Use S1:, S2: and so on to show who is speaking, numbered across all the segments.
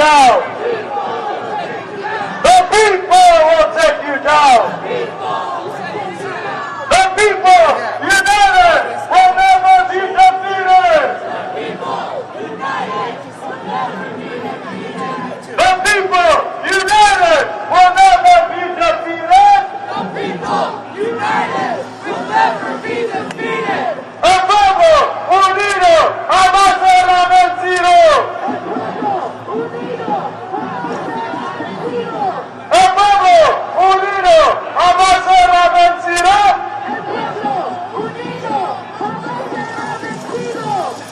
S1: down. The people will take you down. The people united will never be defeated. The people united will never be defeated.
S2: The people united will never be defeated.
S1: El pueblo unido jamás será vencido. El pueblo unido jamás será vencido.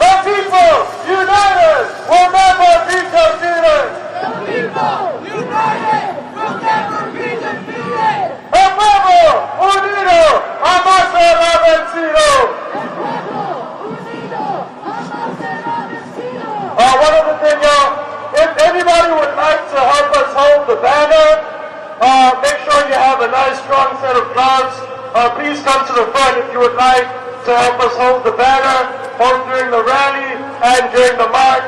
S1: The people united will never be defeated.
S2: The people united will never be defeated.
S1: El pueblo unido jamás será vencido. One other thing, if anybody would like to help us hold the banner, make sure you have a nice strong set of gloves. Please come to the front if you would like to help us hold the banner, both during the rally and during the march.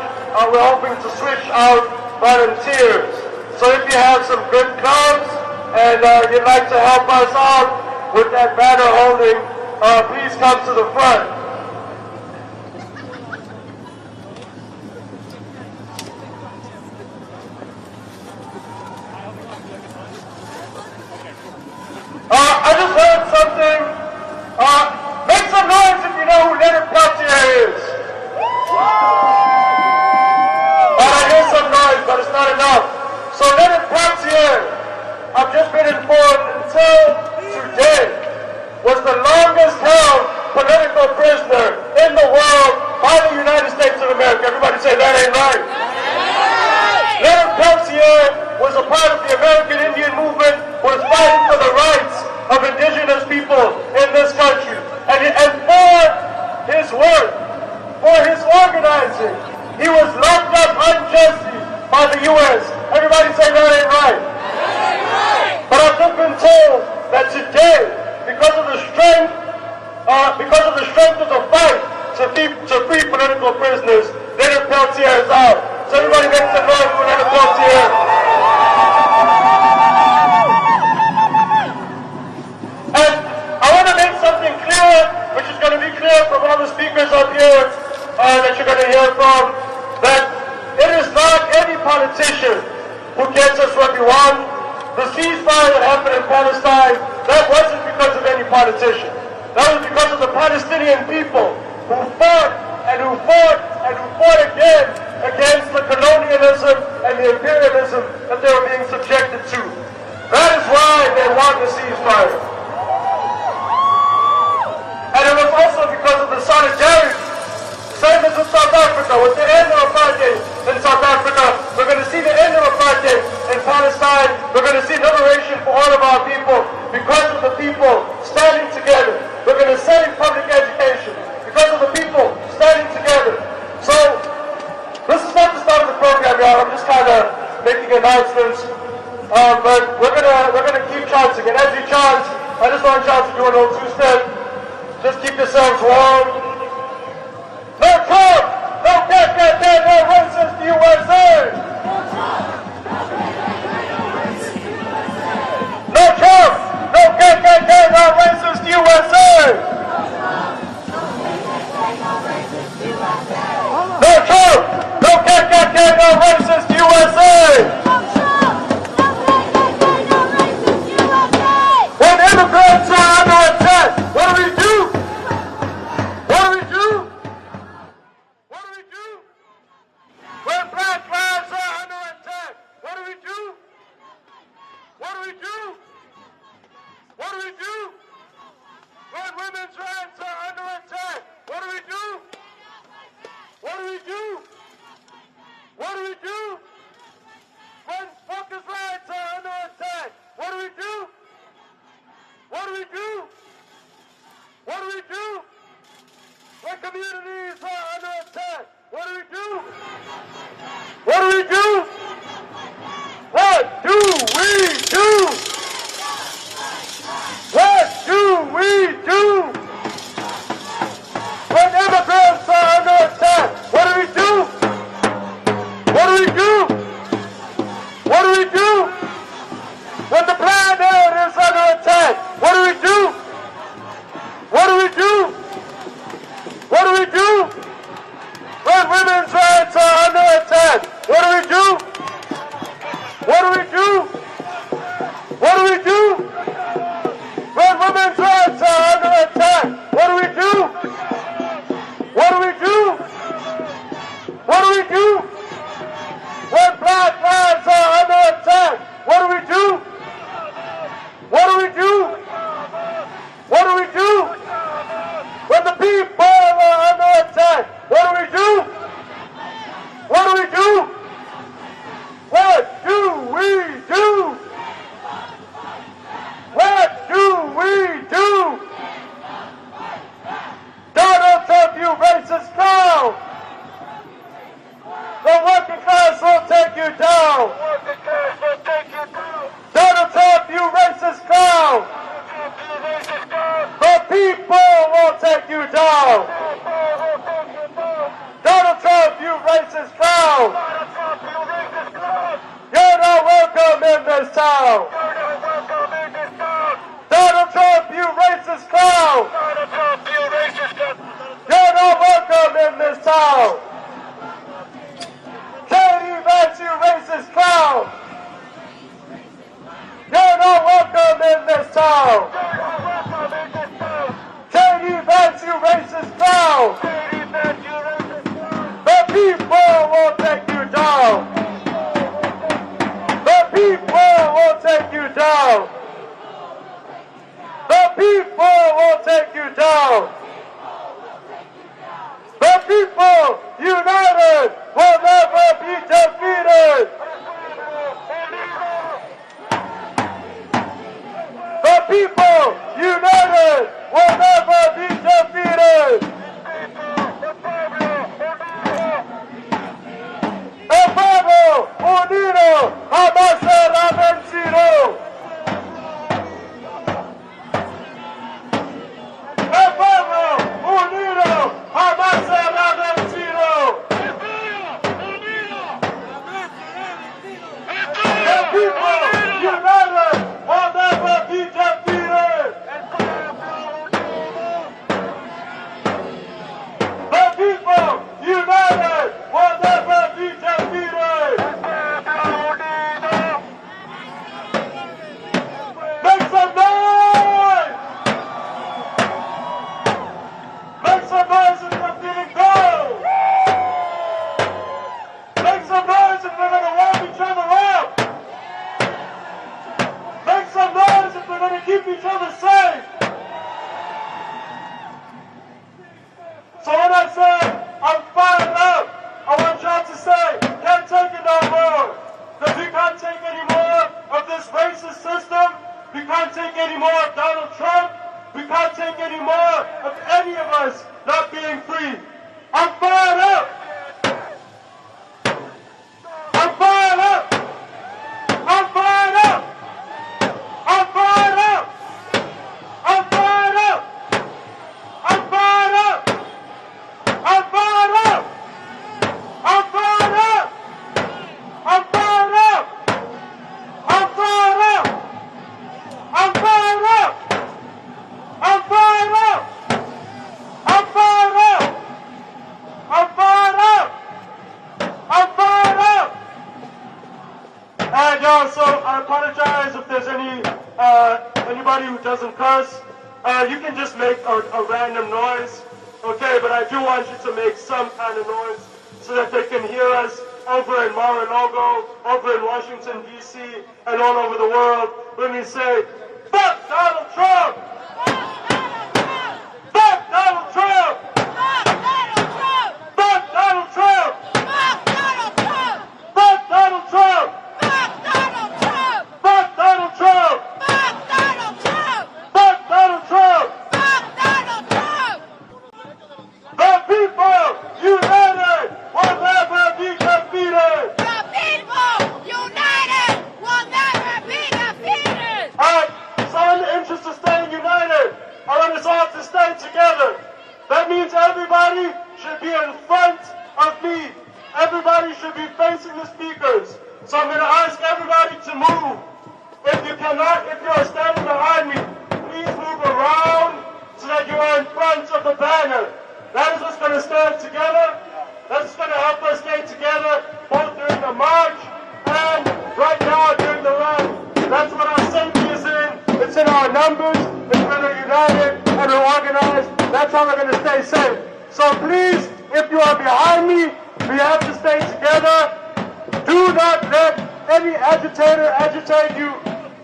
S1: We're hoping to switch out volunteers. So if you have some good gloves and you'd like to help us out with that banner holding, please come to the front. I just heard something. Make some noise if you know who Leonard Peltier is. I hear some noise, but it's not enough. So Leonard Peltier, I've just been informed, until today, was the longest held political prisoner in the world by the United States of America. Everybody say that ain't right. Leonard Peltier was a part of the American Indian movement, was fighting for the rights of indigenous people in this country. And for his work, for his organizing, he was locked up unjustly by the U.S. Everybody say that ain't right. But I've just been told that today, because of the strength of the fight to free political prisoners, Leonard Peltier is out. So everybody make some noise for Leonard Peltier. And I want to make something clear, which is going to be clear from all the speakers up here that you're going to hear from, that it is not any politician who gets us what we want. The ceasefire that happened in Palestine, that wasn't because of any politician. That was because of the Palestinian people who fought and who fought and who fought again against the colonialism and the imperialism that they were being subjected to. That is why they won the ceasefire. And it was also because of the solidarity. Same as in South Africa. With the end of apartheid in South Africa, we're going to see the end of apartheid in Palestine. We're going to see liberation for all of our people because of the people standing together. We're going to save public education because of the people standing together. So, this is not the start of the program, y'all. I'm just kind of making announcements. But we're gonna keep chanting. And as you chant, I just want y'all to do an old two-step. Just keep yourselves warm. No Trump! No KKK! No racist USA! No Trump! No KKK! No racist USA! No Trump! No KKK! No racist USA! When immigrants are under attack, what do we do? What do we do? What do we do? When black lives are under attack, what do we do? What do we do? What do we do? When women's rights are under attack, what do we do? What do we do? What do we do? When workers' rights are under attack, what do we do? What do we do? What do we do? When communities are under attack, what do we do? What do we do? What do we do? What do we do? When immigrants are under attack, what do we do? What do we do? do? When black lives are under attack, what do we do? What do we do? What do we do? When the people are under attack, what do we do? What do we do? What do we do? What do we do? Donald Trump, you racist clown! The working class will take you down! Donald Trump, you racist clown! The people will take you down! Donald Trump, you racist clown! You're not welcome in this town! Donald Trump, you racist clown! You're not welcome in this town! Katie Vance, you racist clown! You're not welcome in this town! Katie Vance, you racist clown! The people will take you down! The people will take you down! The people will take you down! The people united will never be defeated! The people united will never be defeated! El pueblo unido jamás será vencido! El pueblo unido jamás será vencido! The people united will never be defeated! The people united will never be defeated! Make some noise! Make some noise if you're feeling cold! Make some noise if we're going to warm each other up! Make some noise if we're going to keep each other safe! So when I say I'm fired up, I want y'all to say, can't take it no more. Because we can't take any more of this racist system. We can't take any more of Donald Trump. We can't take any more of any of us not being free. I'm fired up. I'm fired up. I'm fired up. I'm fired up. I'm fired up. I'm fired up. I'm fired up! I'm fired up! I'm fired up! I'm fired up! I'm fired up! I'm fired up! I'm fired up! I'm fired up! I'm fired up! And so I apologize if there's anybody who doesn't curse. You can just make a random noise. Okay, but I do want you to make some kind of noise so that they can hear us over in Mar-a-Lago, over in Washington, D.C., and all over the world when we say, fuck Donald Trump! Fuck Donald Trump! Fuck Donald Trump! Fuck Donald Trump! Fuck Donald Trump! Fuck Donald Trump! The people united will never be defeated!
S2: The people united will never be defeated!
S1: So in the interest of staying united, I want us all to stay together. That means everybody should be in front of me. Everybody should be facing the speakers. So I'm going to ask everybody to move. If you are standing behind me, please move around so that you are in front of the banner. That is what's going to stand together. That's going to help us stay together both during the march and right now during the run. That's what our safety is in. It's in our numbers. It's when we're united and we're organized. That's how we're going to stay safe. So please, if you are behind me, We have to stay together. Do not let any agitator agitate you.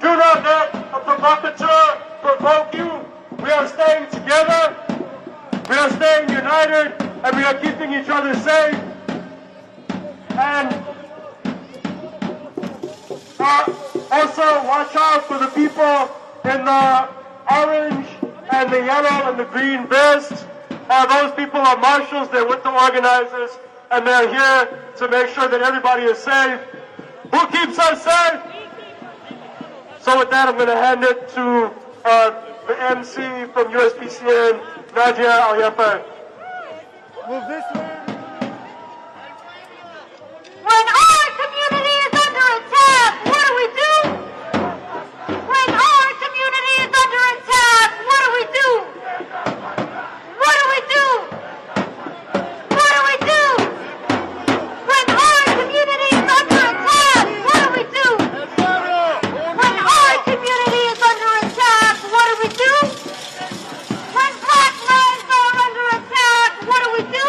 S1: Do not let a provocateur provoke you. We are staying together. We are staying united, and we are keeping each other safe. And also watch out for the people in the orange and the yellow and the green vests. Those people are marshals. They're with the organizers, and they're here to make sure that everybody is safe. Who keeps us safe? So with that, I'm going to hand it to the MC from USPCN, Nadia Al-Yafa.
S3: Move this way.
S2: When our community is under attack, what do we do? When our community is under attack, what do we do? What do we do? What do we do? When our community is under attack, what do we do? When our community is under attack, what do we do? When black lives are under attack, what do we do?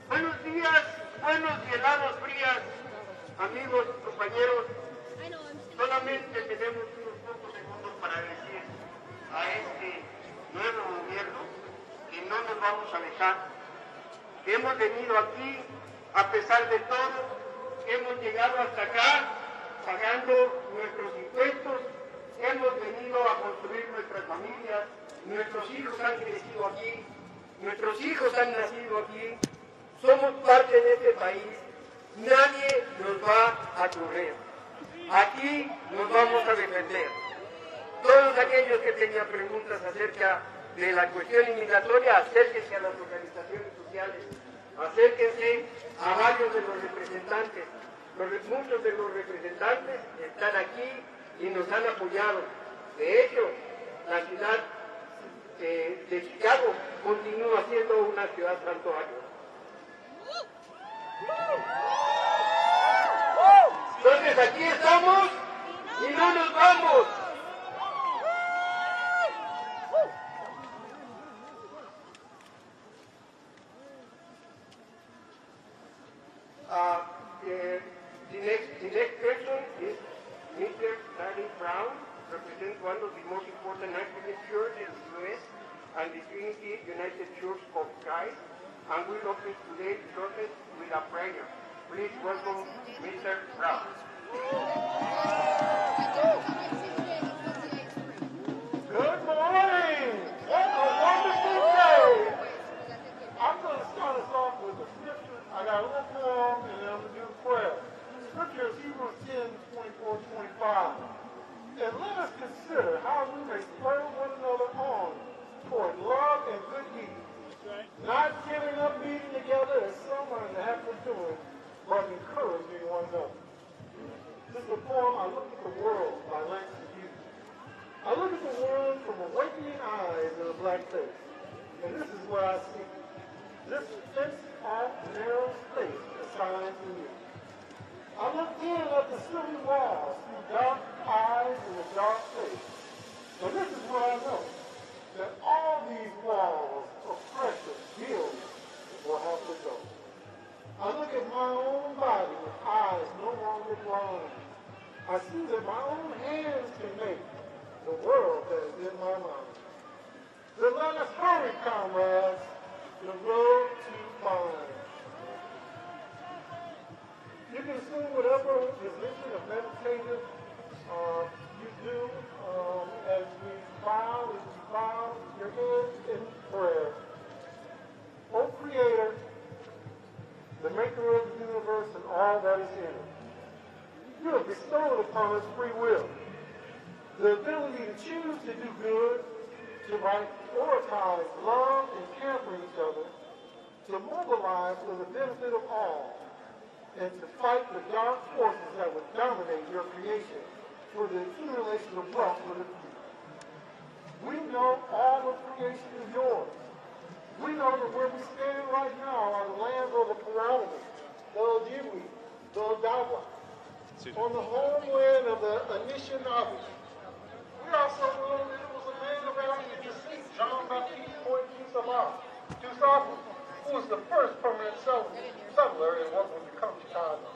S4: Buenos días, buenos y helados frías, amigos, compañeros. Solamente tenemos unos pocos segundos para decir a este nuevo gobierno que no nos vamos a dejar, que hemos venido aquí a pesar de todo, que hemos llegado hasta acá pagando nuestros impuestos, hemos venido a construir nuestras familias, nuestros hijos han crecido aquí, nuestros hijos han nacido aquí, somos parte de este país, nadie nos va a correr. Aquí nos vamos a defender. Todos aquellos que tengan preguntas acerca de la cuestión inmigratoria, acérquense a las organizaciones sociales, acérquense a varios de los representantes. Muchos de los representantes están aquí y nos han apoyado. De hecho, la ciudad de Chicago continúa siendo una ciudad santuario. Entonces aquí estamos y no nos vamos. The next person is Mr. Larry Brown, represents one of the most important activist churches in the U.S. and the Trinity United Church of Christ, and we'll open today's service with a prayer. Please welcome Mr. Brown.
S1: Good morning. What a wonderful day. I'm going to start us off with the scripture. I got a little poem and then I'm going to do a prayer. Scripture is Hebrews 10, 24, 25. And let us consider how we may spur one another on toward love and good deeds. Not giving up meeting together as some are in the habit of doing, but encouraging one another. This is a poem, I Look at the World by Langston Hughes. I look at the world from awakening eyes and a black face, and this is what I see. This fenced-off narrow space assigned to me. I look in at the city walls through dark eyes and a dark face, and this is what I know, that all these walls of pressure built will have to go. I look at my own body with eyes no longer blind. I see that my own hands can make the world that is in my mind. Then let us hurry, comrades, the road to find. You can assume whatever religion or meditative you do as we bow your heads in prayer. O Creator, the maker of the universe and all that is in it, you have bestowed upon us free will, the ability to choose to do good, to prioritize love and care for each other, to mobilize for the benefit of all, and to fight the dark forces that would dominate your creation for the accumulation of wealth for the few. We know all of creation is yours. We know that where we stand right now on the lands of the Parameters, the Ojibwe, the Odawa, on the homeland of the Anishinaabe. We also know that it was a man of our deceit, John Baptiste Dusafu, who was the first permanent settler in what would become Chicago.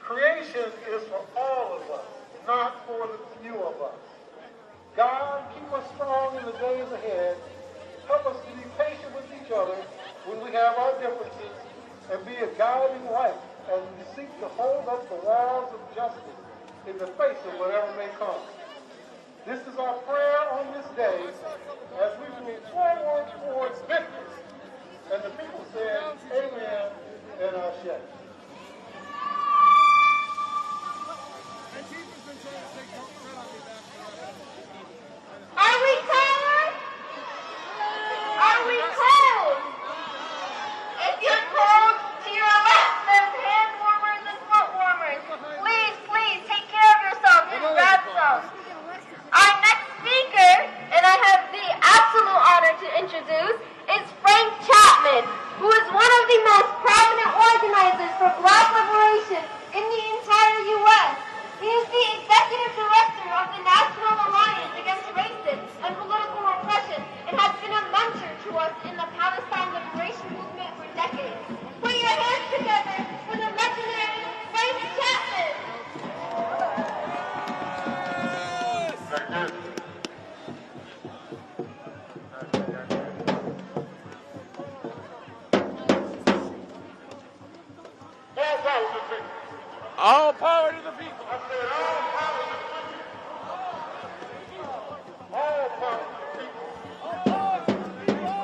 S1: Creation is for all of us, not for the few of us. God, keep us strong in the days ahead. Help us to be patient with each other when we have our differences and be a guiding light as we seek to hold up the walls of justice in the face of whatever may come. This is our prayer on this day as we move forward towards victory. And the people said, Amen and Ashe.
S2: Are we cold? Are we cold? If you're cold, to your left, there's hand warmers and foot warmers. Please, please, take care of yourself and grab some. Our next speaker, and I have the absolute honor to introduce, is Frank Chapman, who is one of the most prominent organizers for
S3: All power to the people.
S1: I said all power to the people. All power to the people. Power to the people.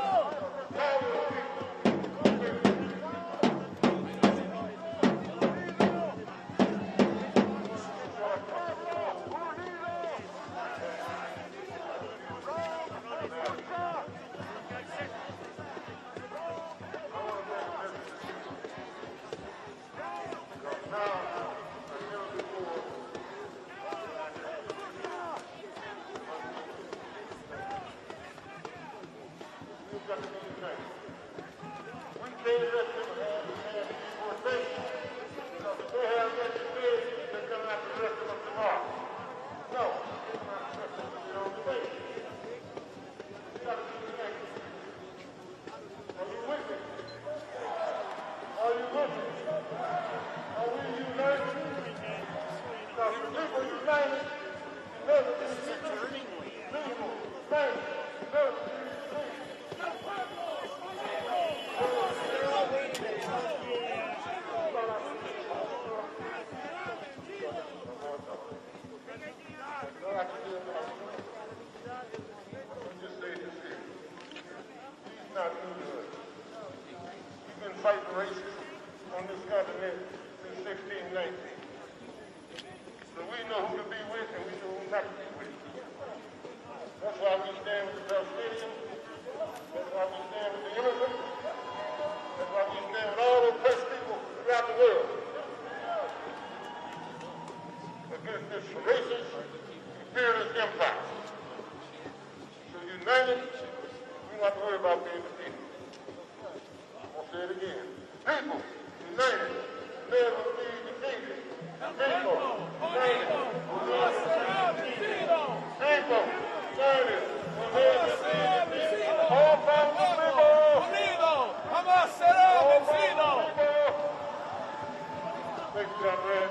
S1: Fighting racism on this continent since 1619. So we know who to be with and we know who not to be with. That's why we stand with the Palestinians. That's why we stand with the immigrants. That's why we stand with all the oppressed people throughout the world. Against this racist, imperialist empire. So united, we don't have to worry about being defeated. Say it again. People united, never be defeated. People united, people united, never be defeated. All power to the people.
S3: Unidos, jamás será vencido.
S1: Thank you, John Red.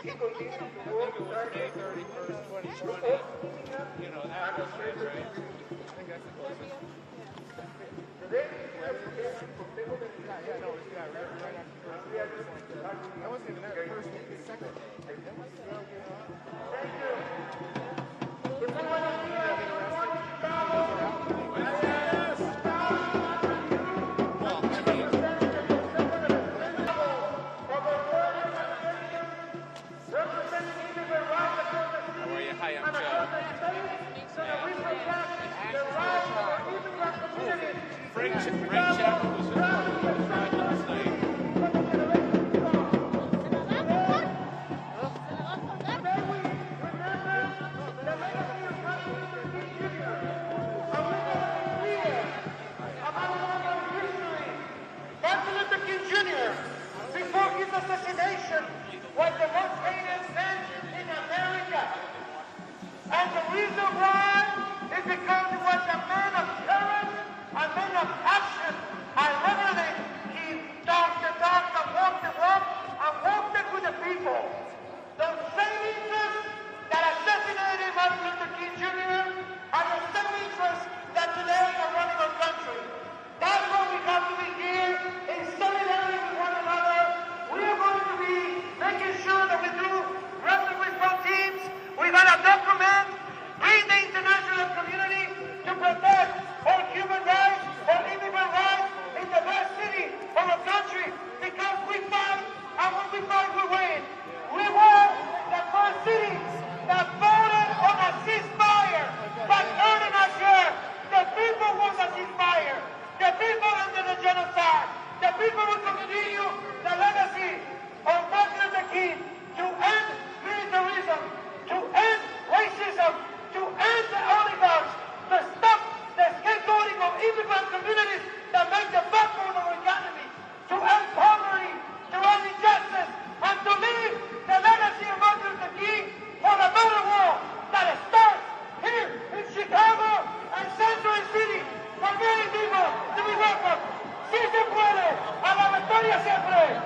S4: y continuó tarde
S3: You know, that was right, right? I think that's the closest. Yeah, no, it's right after the first. That wasn't even that first one, the second.
S4: Thank you.
S3: How are you? Hi, I'm Joe. Frank Chapman was with last night.
S4: Martin Luther King Jr., before his assassination, was the most hated man in America. And the reason why is because he was a man of courage, a man of action. And literally, he talked the talk and walked the walk and walked it with the people. Those same interests that assassinated Martin Luther King Jr. are the same interests that today are running our country. That's why we have to be here in solidarity with one another. We are going to be making sure that we do rapid response teams. We're going to document, bring the international community to protect all human rights, all immigrant rights in the best city of our country. Because we fight, and when we fight, we win. We were the first city that voted on a ceasefire, but early last year, the people want a ceasefire. The people under the genocide. The people will continue the legacy of Martin Luther King to end militarism, to end racism, to end the oligarchs, to stop the scapegoating of immigrant communities that make the backbone of our economy, to end poverty, to end injustice, and to leave the legacy of Martin Luther King for a better world that starts here in Chicago and Central City. For many people to be welcome. Si se puede, a la victoria siempre.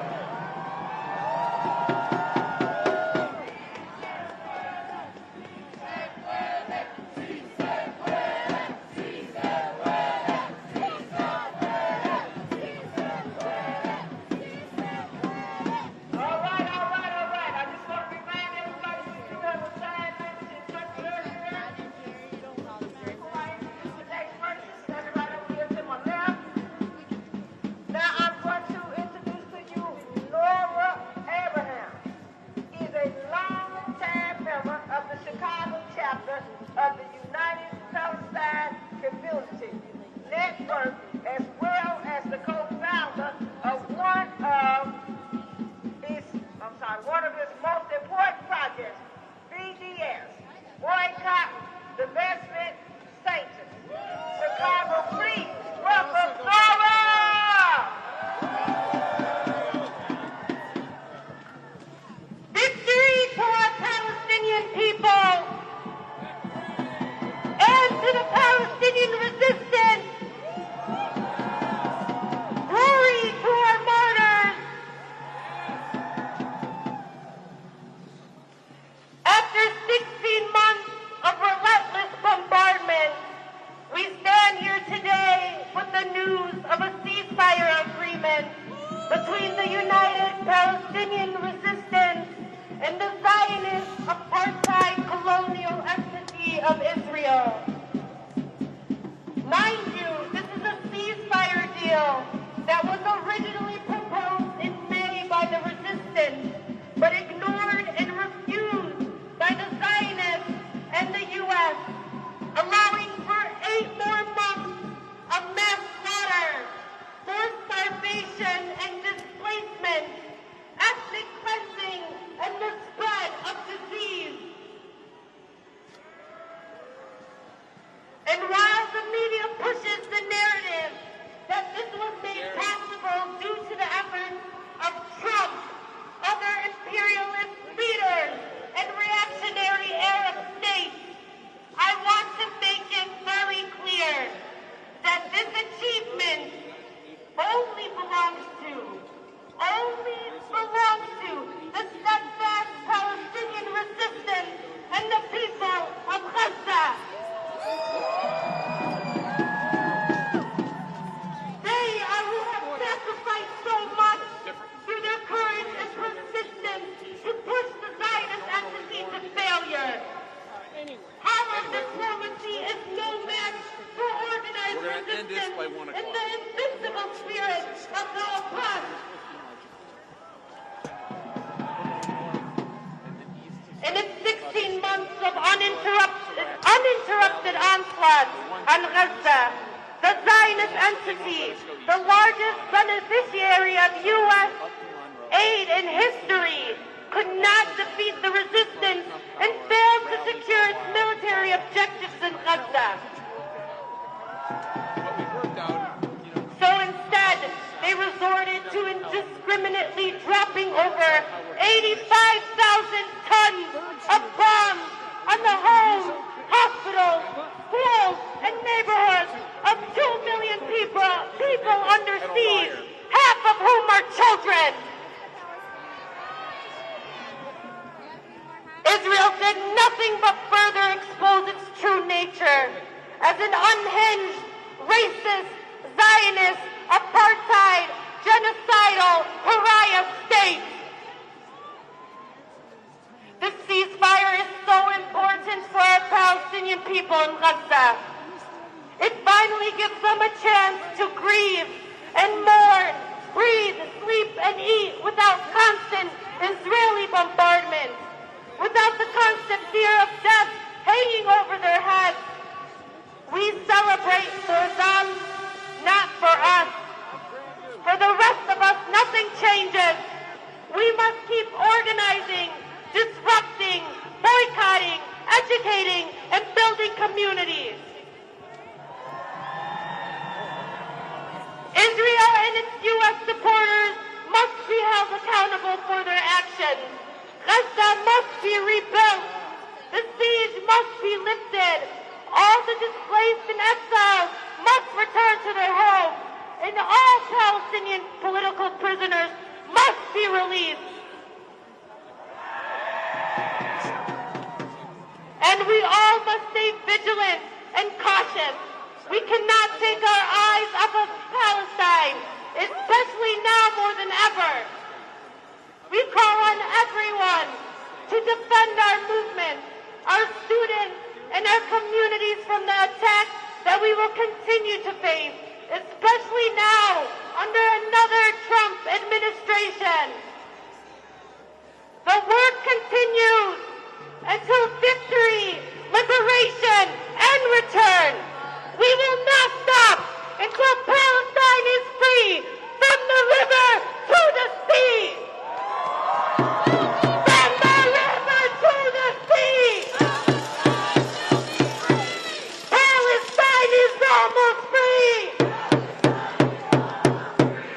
S2: uninterrupted onslaught on Gaza, the Zionist entity, the largest beneficiary of U.S. aid in history, could not defeat the resistance and failed to secure its military objectives in Gaza. So instead, they resorted to indiscriminately dropping over 85,000 tons of bombs on the homes, hospitals, schools, and neighborhoods of 2 million people under siege, half of whom are children. Israel did nothing but further expose its true nature as an unhinged, racist, Zionist, apartheid, genocidal, pariah state. This ceasefire is so important for our Palestinian people in Gaza. It finally gives them a chance to grieve and mourn, breathe, sleep, and eat without constant Israeli bombardment, without the constant fear of death hanging over their heads. We celebrate for them, not for us. For the rest of us, nothing changes. We must keep organizing, disrupting, boycotting, educating, and building communities. Israel and its U.S. supporters must be held accountable for their actions. Gaza must be rebuilt. The siege must be lifted. All the displaced and exiles must return to their homes. And all Palestinian political prisoners must be released. And we all must stay vigilant and cautious. We cannot take our eyes off of Palestine, especially now more than ever. We call on everyone to defend our movement, our students, and our communities from the attacks that we will continue to face, especially now under another Trump administration. The work continues until victory, liberation, and return. We will not stop until Palestine is free from the river to the sea. From the river to the sea. Palestine is almost free.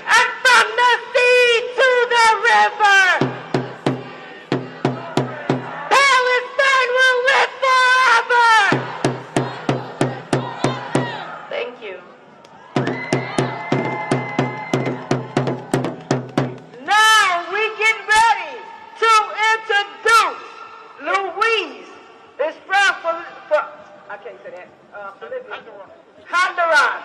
S2: And from the sea to the river. Palestine will live forever. Thank you.
S5: Now we get ready to introduce Louise. Is from I can't say that. Honduran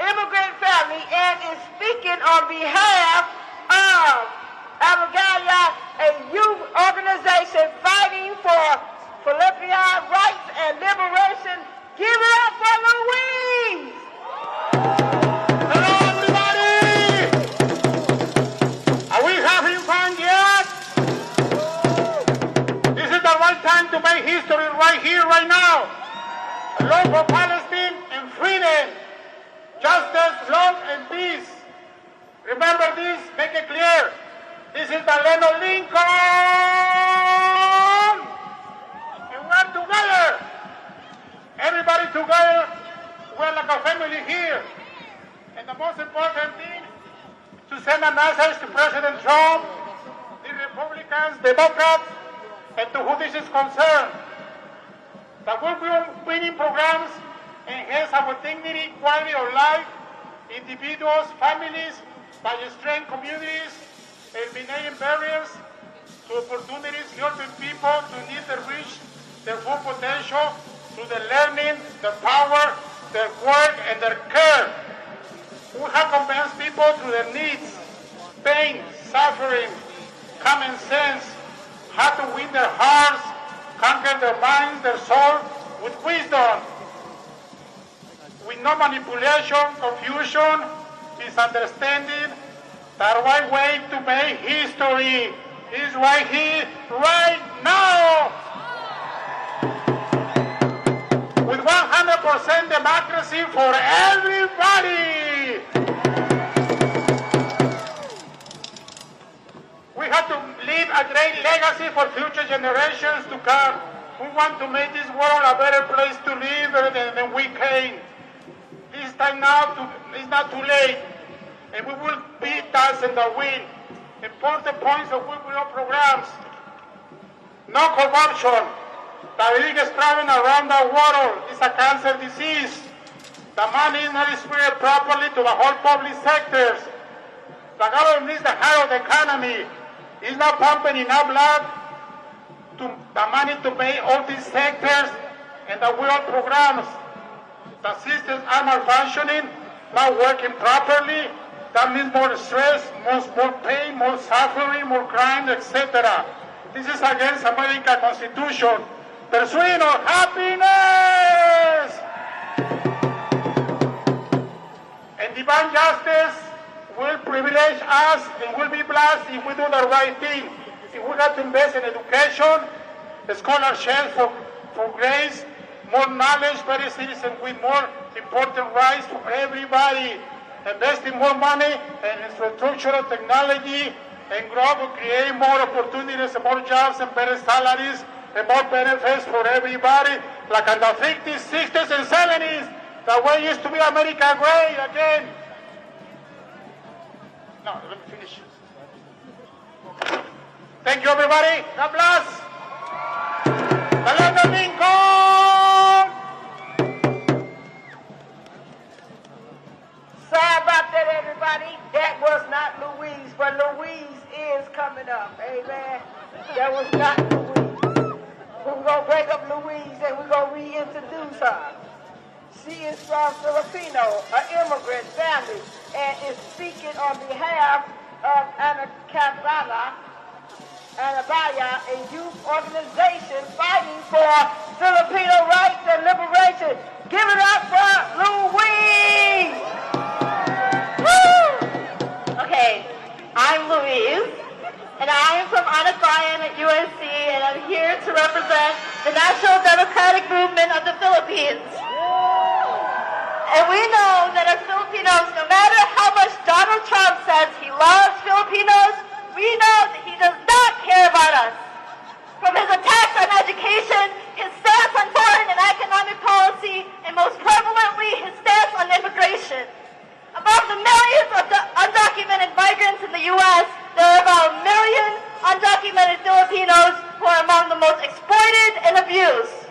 S5: immigrant family, and is speaking on behalf of Abagalia, a youth organization fighting for Philippine rights and liberation. Give it up for Louise!
S1: Hello, everybody! Are we having fun yet? This is the right time to make history right here, right now. Love for Palestine and freedom, justice, love, and peace. Remember this, make it clear. This is the land of Lincoln! And we're together! Everybody together, we're like a family here. And the most important thing, to send a message to President Trump, the Republicans, Democrats, and to who this is concerned. That we'll be winning programs, enhance our dignity, quality of life, individuals, families, by strengthening communities, eliminating barriers to opportunities, helping people to need to reach their full potential through their learning, their power, their work, and their care. We have convinced people through their needs, pain, suffering, common sense, how to win their hearts, conquer their minds, their soul, with wisdom. With no manipulation, confusion, misunderstanding. The right way to make history is right here, right now.
S3: 100% democracy for everybody. We have to leave a great legacy for future generations to come. We want to make this world a better place to live than we came. It's time now, it's not too late. And we will beat us in the win. Important points of our programs. No corruption. The biggest problem around the world is a cancer disease. The money is not distributed properly to the whole public sectors. The government is the heart of the economy. It's not pumping enough blood to the money to pay all these sectors and the world programs. The systems are malfunctioning, not working properly. That means more stress, more pain, more suffering, more crime, etc. This is against American Constitution. Pursuing of happiness and divine justice will privilege us and will be blessed if we do the right thing. If we have to invest in education, scholarships for grace, more knowledge, better citizens with more important rights for everybody, investing more money in infrastructural technology and growth will create more opportunities and more jobs and better salaries and more benefits for everybody, like in the 50s, 60s, and 70s, the way it used to be America great again. No, let me finish. Thank you, everybody. God bless. Saludos, Lincoln.
S5: Sorry about that, everybody. That was not Louise, but Louise is coming up. Amen. That was not Louise. We're going to break up Louise and we're going to reintroduce her. She is from Filipino, an immigrant family, and is speaking on behalf of Anabaya, a youth organization fighting for Filipino rights and liberation. Give it up for Louise!
S2: Woo! Okay, I'm Louise, and I am from Anafayan at USC, and I'm here to represent the National Democratic Movement of the Philippines. And we know that as Filipinos, no matter how much Donald Trump says he loves Filipinos, we know that he does not care about us. From his attacks on education, his stance on foreign and economic policy, and most prevalently, his stance on immigration. Among the millions of undocumented migrants in the U.S., there are about 1 million undocumented Filipinos who are among the most exploited and abused.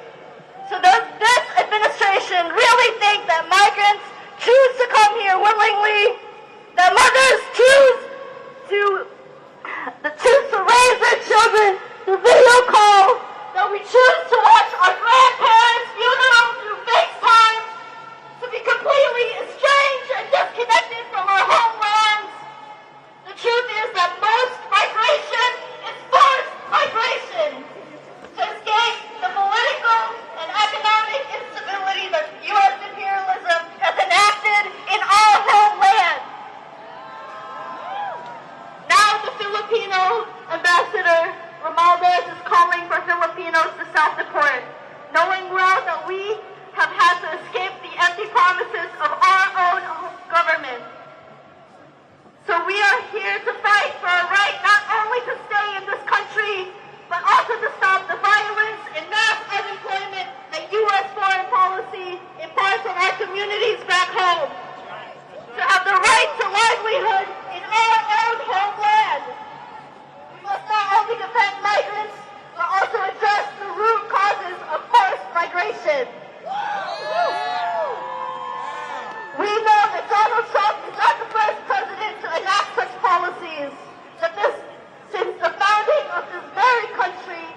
S2: So does this administration really think that migrants choose to come here willingly? That mothers choose to raise their children through video call? That we choose to watch our grandparents' funeral through FaceTime? To be completely estranged and disconnected from our homelands? The truth is that most migration is forced migration to escape the political and economic instability that U.S. imperialism has enacted in our homeland. Now the Filipino ambassador, Romualdez, is calling for Filipinos to self-deport, knowing well that we have had to escape the empty promises of our own government. So we are here to fight for our right not only to stay in this country, but also to stop the violence and mass unemployment that U.S. foreign policy imparts on our communities back home. To have the right to livelihood in our own homeland. We must not only defend migrants, but also address the root causes of forced migration. We know that Donald Trump is not the first president to enact such policies. Since the founding of this very country,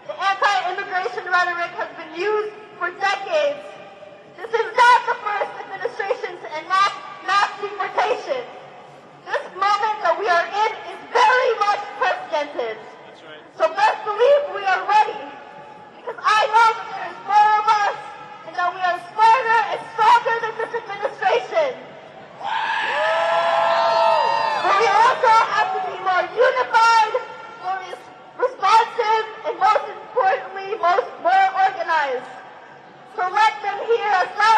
S2: the anti-immigration rhetoric has been used for decades. This is not the first administration to enact mass deportation. This moment that we are in is very much precedented. So best believe we are ready, because I know that there is more of us, and that we are smarter and stronger than this administration. But we also have to be more unified, more responsive, and most importantly, more organized. So let them hear us loud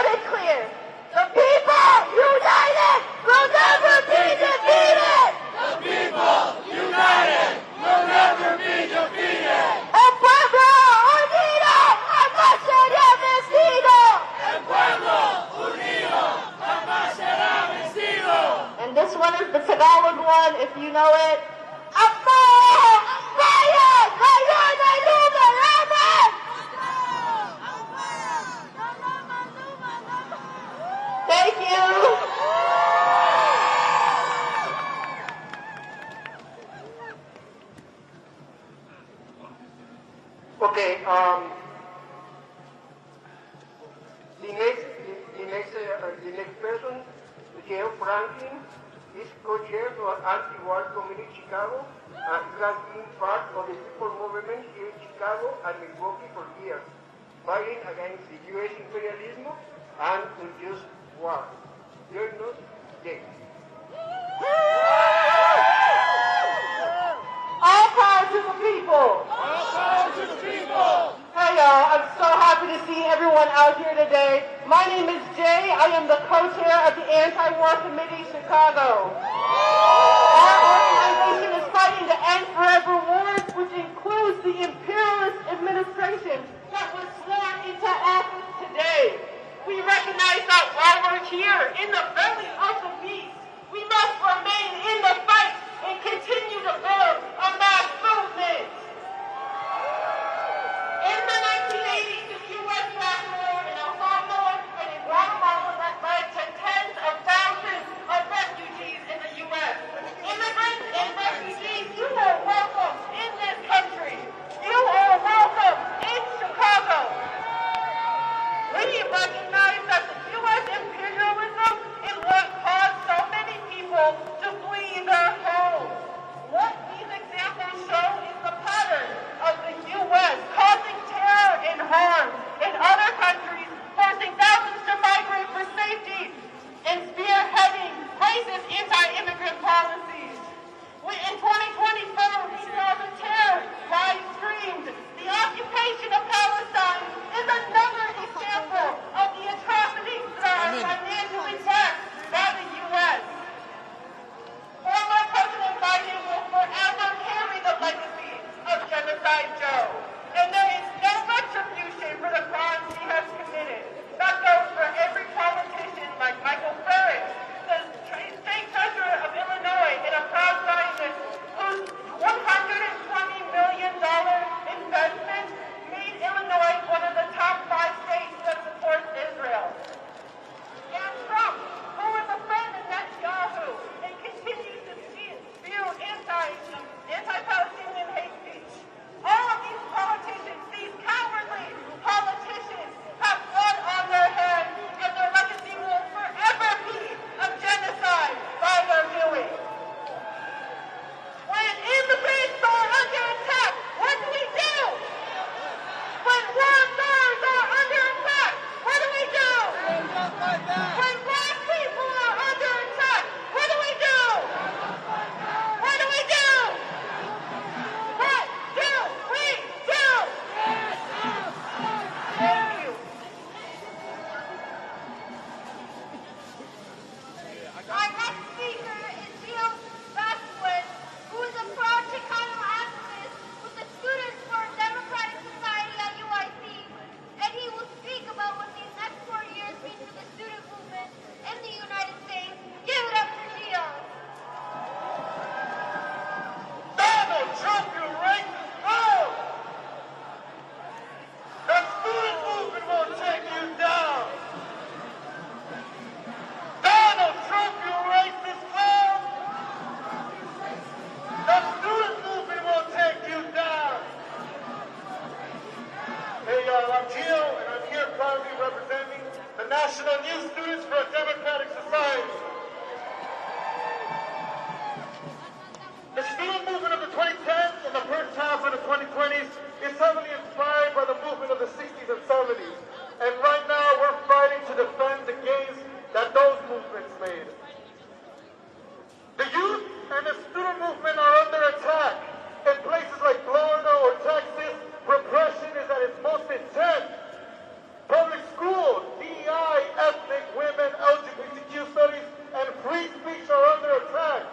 S4: Okay, the next person, Chair Franklin, is co-chair for Anti-War Committee Chicago, and he has been part of the people movement here in Chicago and Milwaukee for years, fighting against the U.S. imperialism and unjust war. Join us, Jay.
S5: All power to the people.
S1: All power to the people.
S5: Hey y'all, I'm so happy to see everyone out here today. My name is Jay. I am the co-chair of the Anti-War Committee Chicago. Our organization is fighting to end forever wars, which includes the imperialist administration that was sworn into office today. We recognize that while we're here in the belly of the beast, we must remain in the fight and continue to build a mass movement. In the 1980s, the U.S. waged war in El Salvador and in Guatemala that led to tens of thousands of refugees in the U.S. Immigrants and refugees, you are welcome in this country. You are welcome in Chicago. We recognize that the U.S. imperialism is what caused so many people to flee their homes. What these examples show is the pattern of the U.S. causing terror and harm in other countries, forcing thousands to migrate for safety, and spearheading racist anti-immigrant policies. In 2024, we saw the terror live streamed. The occupation of Palestine is another example of the atrocities that are financially backed by the U.S. Former President Biden will forever carry the legacy of Genocide Joe, and there is no retribution for the crimes he has committed. That goes for every politician like Michael Farris, the state treasurer of Illinois, and a proud Zionist whose $120 million investment made Illinois one of the top 5 states that supports Israel. And Trump, who is a friend of Netanyahu and continues to spew anti-Palestinian hate speech. All of these politicians, these cowardly politicians, have blood on their hands, and their legacy will forever be of genocide by their doing. When immigrants are under attack, what do we do? When war stars are under attack, what do we do? When black people are under attack, what do we do? What do we do? What do we do? Thank you.
S2: Our next speaker is Jill Basquin, who is a proud Chicano activist with the Students for a Democratic Society at UIC, and he will speak about what these next 4 years mean for the student movement in the United States. Give it up for Jill.
S1: Donald Trump, you racist dog! The student movement won't take you down! Donald Trump, you racist dog! The student movement won't take you down! Hey y'all, I'm Gio, and I'm here proudly representing the National New Students for a Democratic Society. The student movement of the 2010s and the first half of the 2020s is heavily inspired by the movement of the 60s and 70s. And right now we're fighting to defend the gains that those movements made. The youth and the student movement are under attack. In places like Florida or Texas, repression is at its most intense. Public schools, DEI, ethnic, women, LGBTQ studies, and free speech are under attack.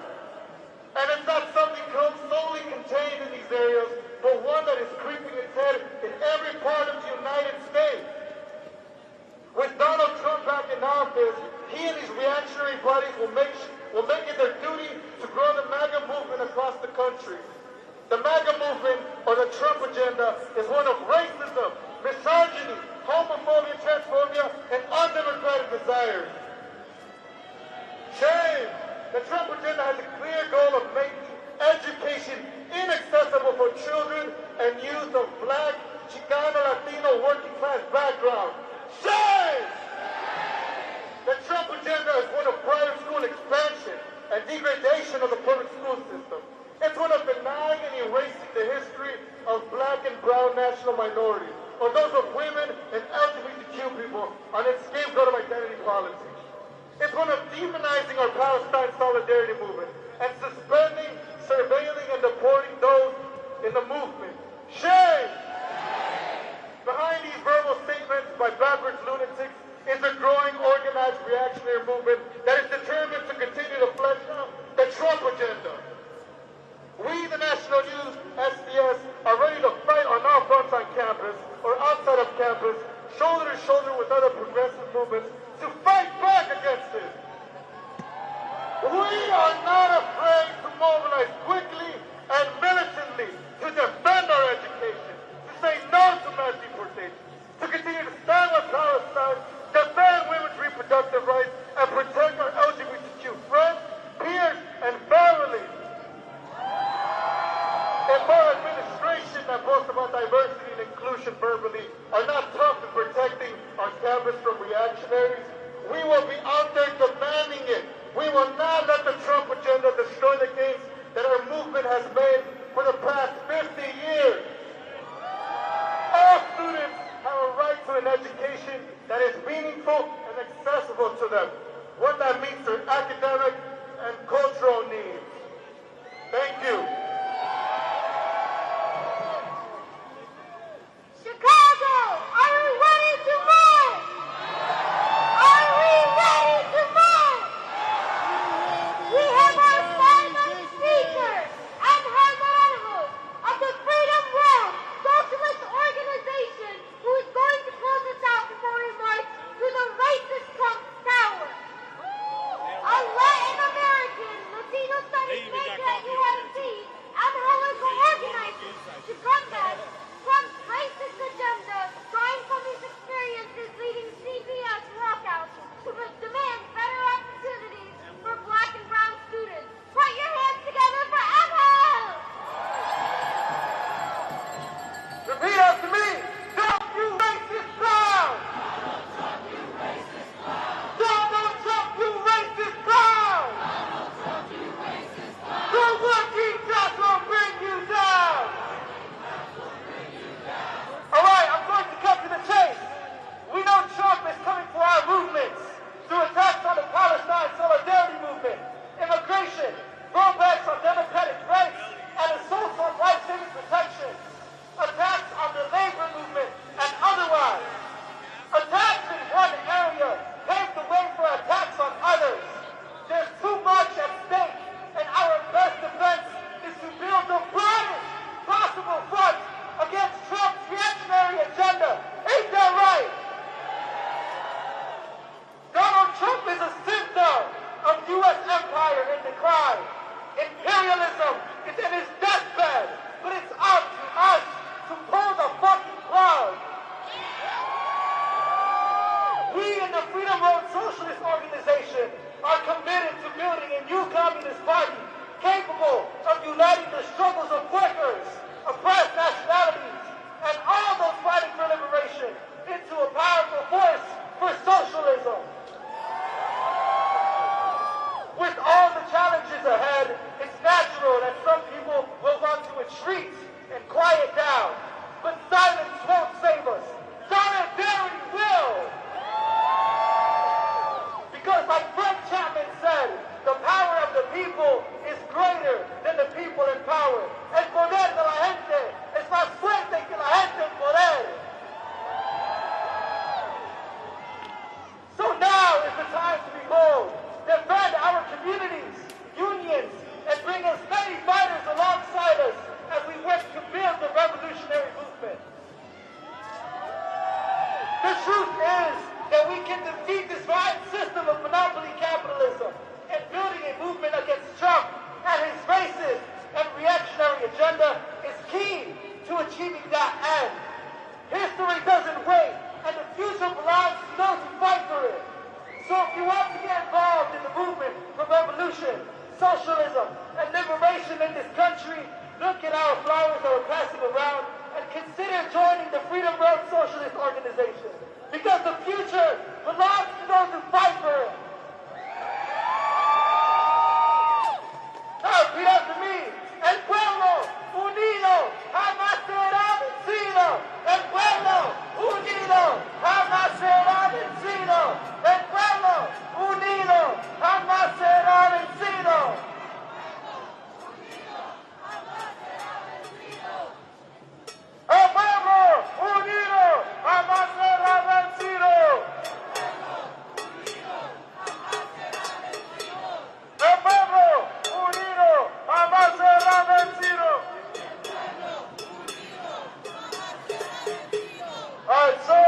S1: And it's not something solely contained in these areas, but one that is creeping its head in every part of the United States. With Donald Trump back in office, he and his reactionary buddies will make it their duty to grow the MAGA movement across the country. The MAGA movement, or the Trump agenda, is one of racism, misogyny, homophobia, transphobia, and undemocratic desires. Shame! The Trump agenda has a clear goal of making education inaccessible for children and youth of Black, Chicano, Latino, working class background. Shame! The Trump agenda is one of private school expansion and degradation of the public school system. It's one of denying and erasing the history of Black and brown national minorities, or those of women and LGBTQ people on its scapegoat of identity politics. It's one of demonizing our Palestine solidarity movement and suspending, surveilling, and deporting those in the movement. Shame! Behind these verbal statements by backwards lunatics is a growing, organized, reactionary movement that is determined to continue to flesh out the Trump agenda. We, the National Youth, SDS, are ready to fight on all fronts on campus or outside of campus, shoulder to shoulder with other progressive movements, to fight back against it. We are not afraid to mobilize quickly and militantly to defend our education, to say no to mass deportation, to continue to stand with Palestine, defend women's reproductive rights, and protect our LGBTQ friends, peers, and families. If our administration that boasts about diversity and inclusion verbally are not tough in protecting our campus from reactionaries, we will be out there demanding it. We will not let the Trump agenda destroy the gains that our movement has made for the past 50 years. All students have a right to an education that is meaningful and accessible to them, one that meets their academic and cultural needs. Thank you.
S2: Chicago, are we ready to march? Are we ready to march? We have our final speaker and her models of the Freedom World Socialist Organization, who is going to close us out before we march to the racist Trump Tower. A Latin American, Latino studies major at USC and political organizers to combat Trump's racist agenda, drawing from his experiences leading CPS walkouts to demand better opportunities for Black and brown students. Put your hands together for Emma!
S1: Repeat after me. Don't you racist clown! Donald Trump, you racist clown! The working class will bring you down! All right, I'm going to cut to the chase. We know Trump is coming for our movements through attacks on the Palestine solidarity movement, immigration, rollbacks on democratic rights, and assaults on life-saving protection, attacks on the labor movement, and otherwise. Attacks in one area pave the way for attacks on others. There's too much at stake, and our best defense is to build the broadest possible front against Trump's reactionary agenda. Ain't that right? Donald Trump is a symptom of U.S. empire in decline. Imperialism is in his deathbed, but it's up to us to pull the fucking plug. We in the Freedom Road Socialist Organization are committed to building a new communist party capable of uniting the struggles of workers, oppressed nationalities, and all those fighting for liberation into a powerful force for socialism. With all the challenges ahead, it's natural that some people will want to retreat and quiet down. But silence won't save us. Solidarity will! Because like Frank Chapman said, the power of the people is greater than the people in power. El poder de la gente es más fuerte que la gente en poder. So now is the time to be bold. Defend our communities, unions, and bring as many fighters alongside us as we work to build the revolutionary movement. The truth is that we can defeat this violent system of monopoly capitalism, and building a movement against Trump and his racist and reactionary agenda is key to achieving that end. History doesn't wait, and the future belongs to those who fight for it. So if you want to get involved in the movement for revolution, socialism, and liberation in this country, look at our flowers that we're passing around and consider joining the Freedom Road Socialist Organization. Because the future belongs to those who fight for it. Now repeat after me. El pueblo unido jamás será vencido. El pueblo unido jamás será vencido. El pueblo unido jamás será vencido. El pueblo unido jamás será vencido. El pueblo unido jamás será vencido. Alright, so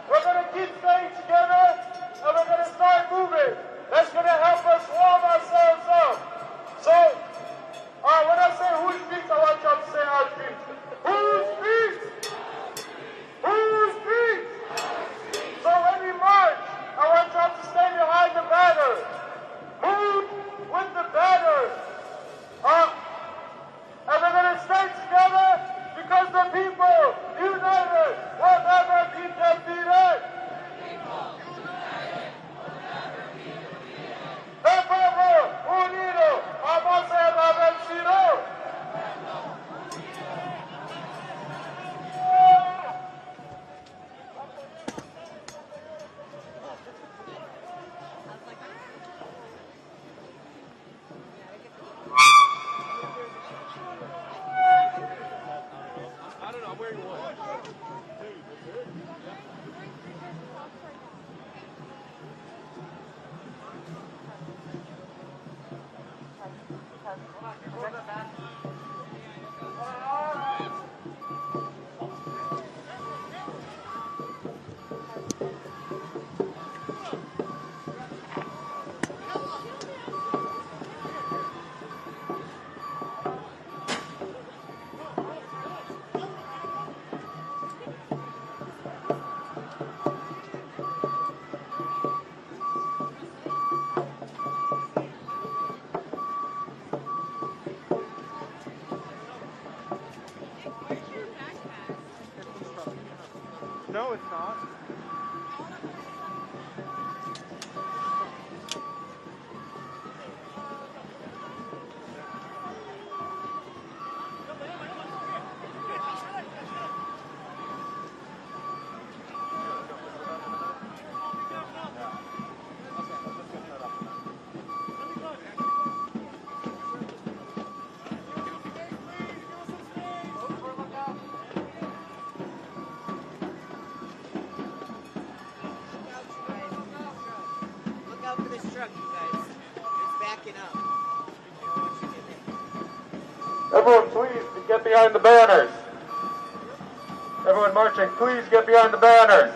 S1: we're going to keep staying together and we're going to start moving. That's going to help us warm ourselves up. So, when I say who speaks, I want y'all to say our speech. Who speaks? Who speaks? So when we march, I want y'all to stay behind the banner. Move with the banner. And we're going to stay together because the people united will never be defeated. El pueblo unido jamás será vencido.
S3: No, it's not.
S1: Everyone, please get behind the banners. Everyone marching, please get behind the banners.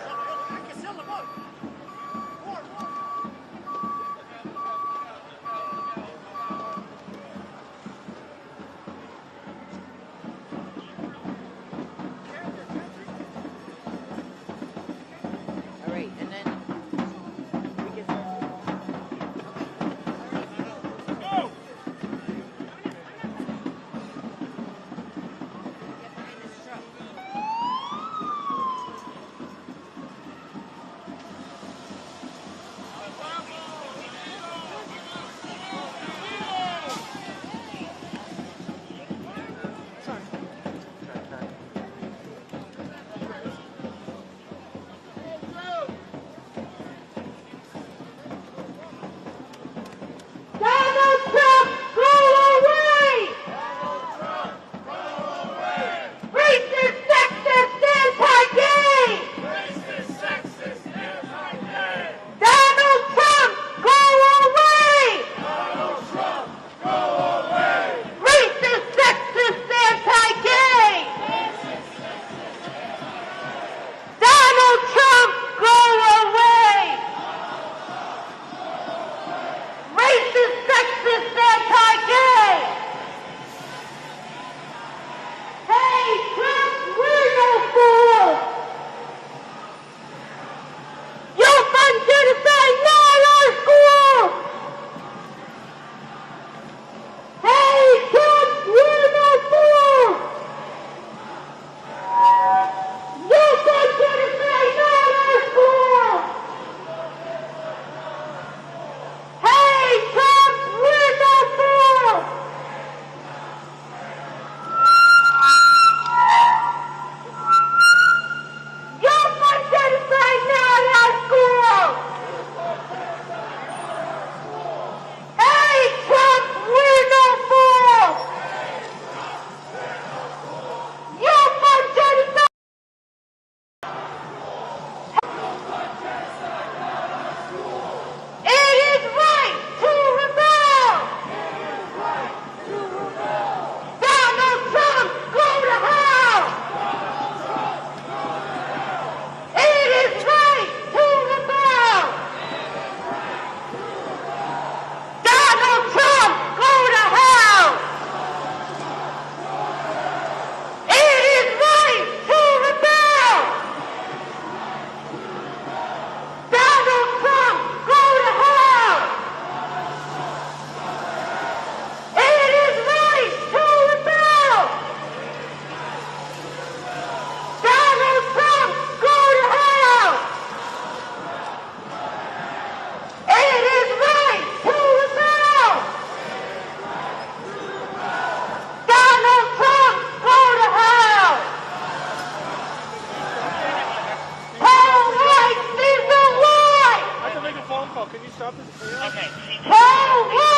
S3: stop his tail?
S2: Hey,